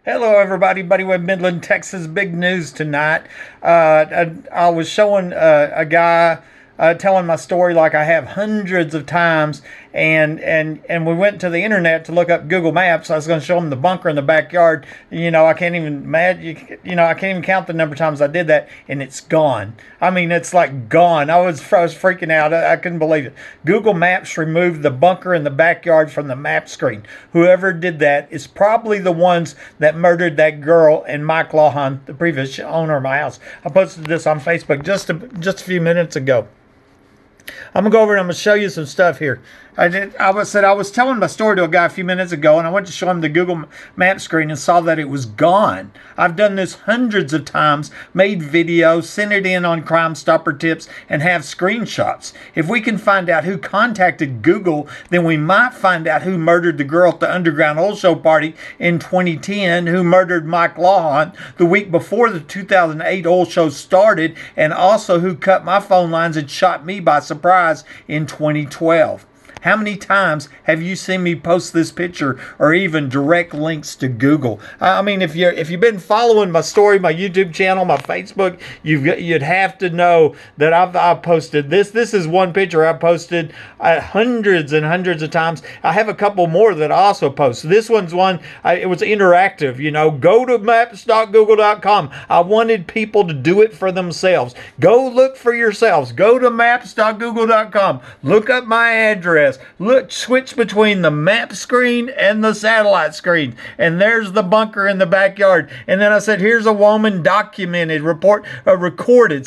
Hello, everybody. Buddy with Midland, Texas. Big news tonight. I was showing a guy telling my story like I have hundreds of times, and we went to the internet to look up Google Maps. I was going to show him the bunker in the backyard. I can't even imagine. I can't even count the number of times I did that, and it's gone. I mean, it's like gone. I was freaking out. I couldn't believe it. Google Maps removed the bunker in the backyard from the map screen. Whoever did that is probably the ones that murdered that girl and Mike Lawhon, the previous owner of my house. I posted this on Facebook just a few minutes ago. I'm gonna go over and I'm gonna show you some stuff here. I was telling my story to a guy a few minutes ago, and I went to show him the Google map screen and saw that it was gone. I've done this hundreds of times, made videos, sent it in on Crime Stopper tips, and have screenshots. If we can find out who contacted Google, then we might find out who murdered the girl at the Underground Old Show party in 2010, who murdered Mike Lawhon the week before the 2008 Old Show started, and also who cut my phone lines and shot me by surprise in 2012. How many times have you seen me post this picture or even direct links to Google? I mean, if you've been following my story, my YouTube channel, my Facebook, you'd have to know that I've posted this. This is one picture I posted hundreds and hundreds of times. I have a couple more that I also post. This one's one. It was interactive. Go to maps.google.com. I wanted people to do it for themselves. Go look for yourselves. Go to maps.google.com. Look up my address. Look, switch between the map screen and the satellite screen, and there's the bunker in the backyard. And then I said, here's a woman secretly recorded,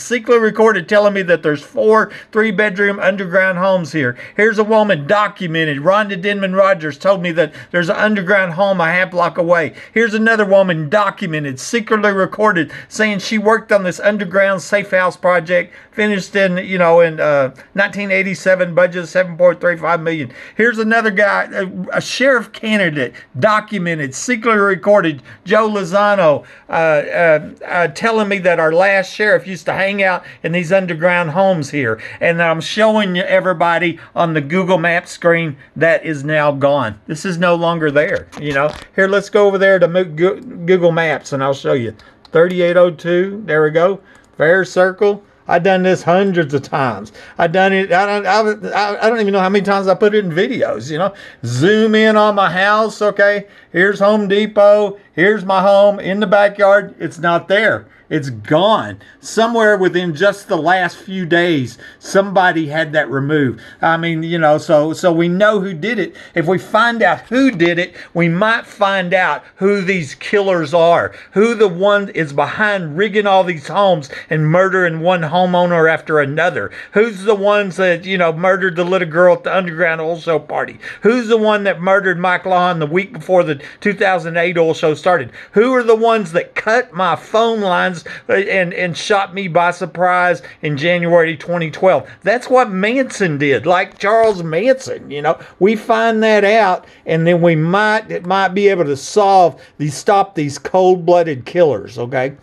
telling me that there's 4 3-bedroom underground homes here. Here's a woman documented. Rhonda Denman Rogers told me that there's an underground home a half block away. Here's another woman documented, secretly recorded, saying she worked on this underground safe house project, finished in 1987, budget $7.35 million. Here's another guy, a sheriff candidate, documented, secretly recorded, Joe Lozano, telling me that our last sheriff used to hang out in these underground homes here. And I'm showing everybody on the Google Maps screen that is now gone. This is no longer there. Here, let's go over there to Google Maps and I'll show you. 3802, there we go. Fair Circle. I've done this hundreds of times. I've done it. I don't even know how many times I put it in videos. Zoom in on my house. Okay, here's Home Depot. Here's my home in the backyard. It's not there. It's gone. Somewhere within just the last few days, somebody had that removed. I mean, so we know who did it. If we find out who did it, we might find out who these killers are, who the one is behind rigging all these homes and murdering one homeowner after another. Who's the ones that, murdered the little girl at the Underground Oil Show party? Who's the one that murdered Mike Lawhon the week before the 2008 oil show started? Who are the ones that cut my phone lines and shot me by surprise in January 2012? That's what Manson did, like Charles Manson. We find that out, and then we might be able to stop these cold-blooded killers. Okay.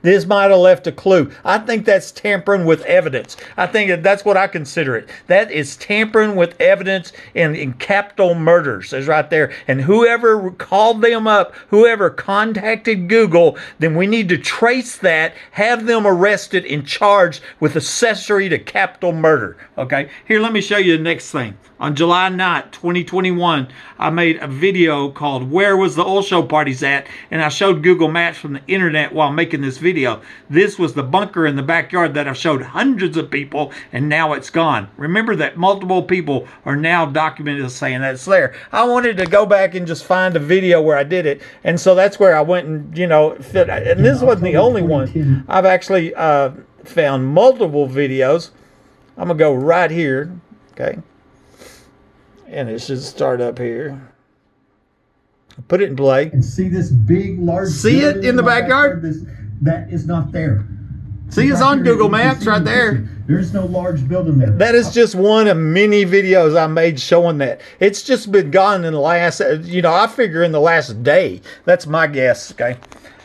This might have left a clue. I think that's tampering with evidence. I think that's what I consider it. That is tampering with evidence in capital murders is right there. And whoever called them up, whoever contacted Google, then we need to trace that, have them arrested and charged with accessory to capital murder. Okay? Here, let me show you the next thing. On July 9th, 2021, I made a video called Where Was the Oil Show Parties At? And I showed Google Maps from the internet while making this video. This was the bunker in the backyard that I've showed hundreds of people, and now it's gone. Remember that multiple people are now documented saying that it's there. I wanted to go back and just find a video where I did it, and so that's where I went and, and this wasn't the only one. I've actually found multiple videos. I'm going to go right here, okay? And it should start up here. Put it in play. And see this big, large... See it in the backyard? That is not there. See, it's on Google Maps right there. There's no large building there. That is just one of many videos I made showing that. It's just been gone in the last, I figure in the last day. That's my guess, okay?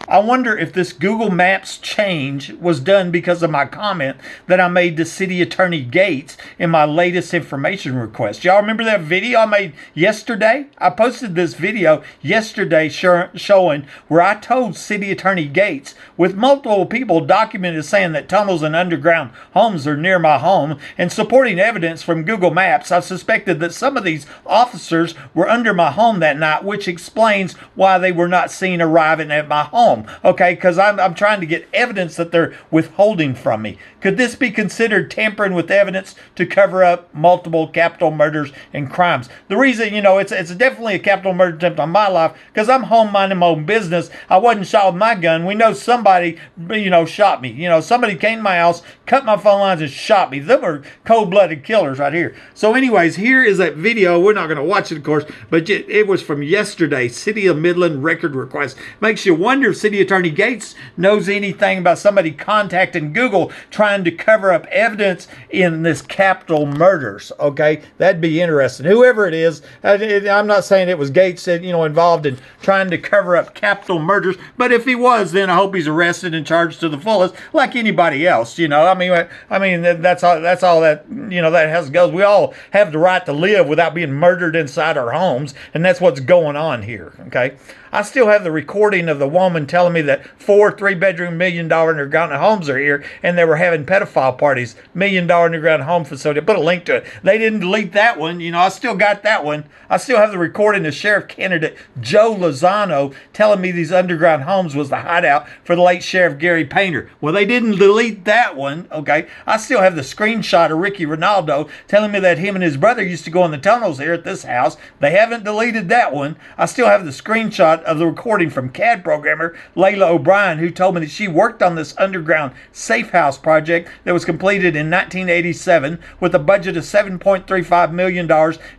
I wonder if this Google Maps change was done because of my comment that I made to City Attorney Gates in my latest information request. Y'all remember that video I made yesterday? I posted this video yesterday showing where I told City Attorney Gates, with multiple people documented saying that tunnels and underground homes are near my home, and supporting evidence from Google Maps, I suspected that some of these officers were under my home that night, which explains why they were not seen arriving at my home. Okay, because I'm trying to get evidence that they're withholding from me. Could this be considered tampering with evidence to cover up multiple capital murders and crimes? The reason, it's definitely a capital murder attempt on my life because I'm home minding my own business. I wasn't shot with my gun. We know somebody, shot me. Somebody came to my house, cut my phone lines, and shot me. Them are cold-blooded killers right here. So anyways, here is that video. We're not going to watch it, of course, but it was from yesterday. City of Midland record request. Makes you wonder if City Attorney Gates knows anything about somebody contacting Google trying to cover up evidence in this capital murders. Okay, that'd be interesting. Whoever it is, I'm not saying it was Gates that involved in trying to cover up capital murders, but if he was, then I hope he's arrested and charged to the fullest, like anybody else. I mean that's all that that has goes. We all have the right to live without being murdered inside our homes, and that's what's going on here. Okay. I still have the recording of the woman telling me that 4 3-bedroom $1 million underground homes are here, and they were having pedophile parties. $1 million underground home facility. I put a link to it. They didn't delete that one. I still got that one. I still have the recording of Sheriff candidate Joe Lozano telling me these underground homes was the hideout for the late Sheriff Gary Painter. Well, they didn't delete that one. Okay. I still have the screenshot of Ricky Ronaldo telling me that him and his brother used to go in the tunnels here at this house. They haven't deleted that one. I still have the screenshot of the recording from CAD programmer Layla O'Brien, who told me that she worked on this underground safe house project that was completed in 1987 with a budget of $7.35 million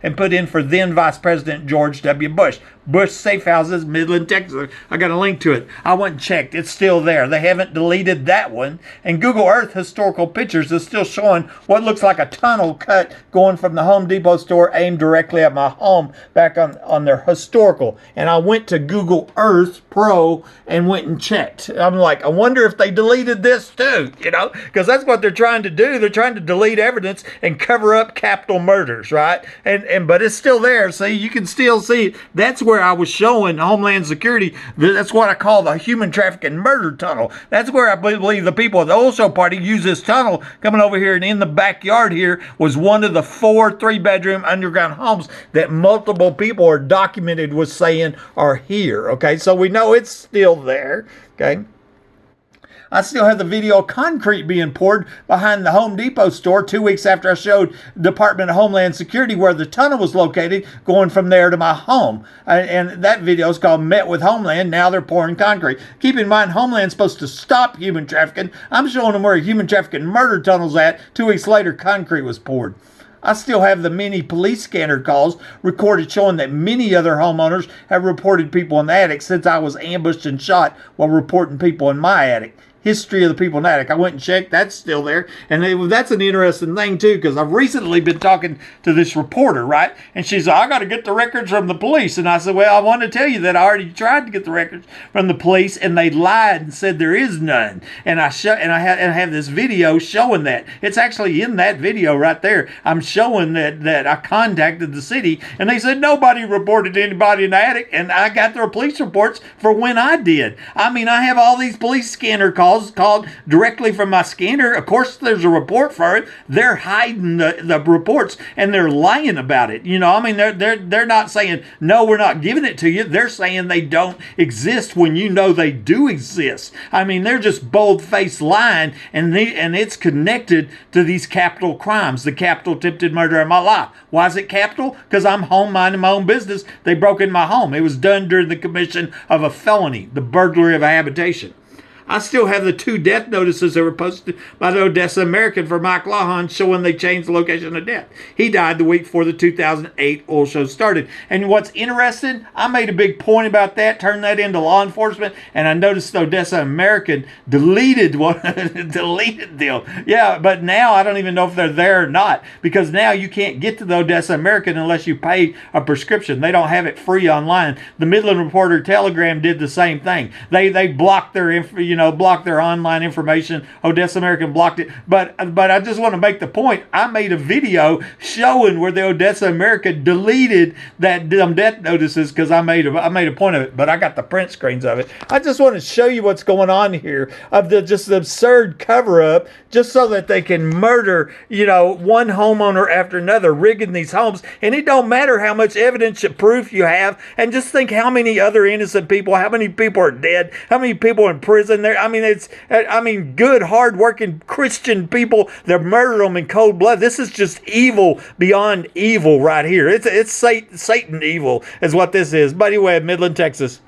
and put in for then Vice President George W. Bush. Bush Safe Houses, Midland, Texas. I got a link to it. I went and checked. It's still there. They haven't deleted that one. And Google Earth historical pictures is still showing what looks like a tunnel cut going from the Home Depot store aimed directly at my home back on their historical. And I went to Google Earth Pro and went and checked. I'm like, I wonder if they deleted this too, because that's what they're trying to do. They're trying to delete evidence and cover up capital murders, right? But it's still there. See, you can still see it. That's where I was showing Homeland Security. That's what I call the human trafficking murder tunnel. That's where I believe the people of the Osho Party use this tunnel coming over here, and in the backyard here was one of the 4 3-bedroom underground homes that multiple people are documented was saying are here. Okay, so we know it's still there. Okay. I still have the video of concrete being poured behind the Home Depot store 2 weeks after I showed Department of Homeland Security where the tunnel was located going from there to my home. And that video is called Met with Homeland. Now they're pouring concrete. Keep in mind, Homeland's supposed to stop human trafficking. I'm showing them where a human trafficking murder tunnel's at. 2 weeks later, concrete was poured. I still have the many police scanner calls recorded showing that many other homeowners have reported people in the attic since I was ambushed and shot while reporting people in my attic. History of the people in the attic. I went and checked. That's still there. And that's an interesting thing, too, because I've recently been talking to this reporter, right? And she said, I got to get the records from the police. And I said, well, I want to tell you that I already tried to get the records from the police, and they lied and said there is none. And I have this video showing that. It's actually in that video right there. I'm showing that I contacted the city, and they said nobody reported anybody in the attic, and I got their police reports for when I did. I mean, I have all these police scanner calls called directly from my scanner. Of course, there's a report for it. They're hiding the reports, and they're lying about it. I mean, they're not saying, no, we're not giving it to you. They're saying they don't exist when you know they do exist. I mean, they're just bold-faced lying, and it's connected to these capital crimes, the capital attempted murder of my life. Why is it capital? Because I'm home minding my own business. They broke in my home. It was done during the commission of a felony, the burglary of a habitation. I still have the 2 death notices that were posted by the Odessa American for Mike Lawhon showing they changed the location of death. He died the week before the 2008 oil show started. And what's interesting, I made a big point about that, turned that into law enforcement, and I noticed the Odessa American deleted one, deleted them. Yeah, but now I don't even know if they're there or not, because now you can't get to the Odessa American unless you pay a prescription. They don't have it free online. The Midland Reporter Telegram did the same thing. They blocked their blocked their online information. Odessa American blocked it. But I just want to make the point. I made a video showing where the Odessa American deleted that death notices because I made a point of it. But I got the print screens of it. I just want to show you what's going on here of the absurd cover up, just so that they can murder one homeowner after another, rigging these homes. And it don't matter how much evidence and proof you have. And just think how many other innocent people, how many people are dead, how many people in prison there. I mean, good, hard-working Christian people, they're murdering them in cold blood. This is just evil beyond evil right here. It's Satan evil is what this is. Buddy Webb, Midland, Texas.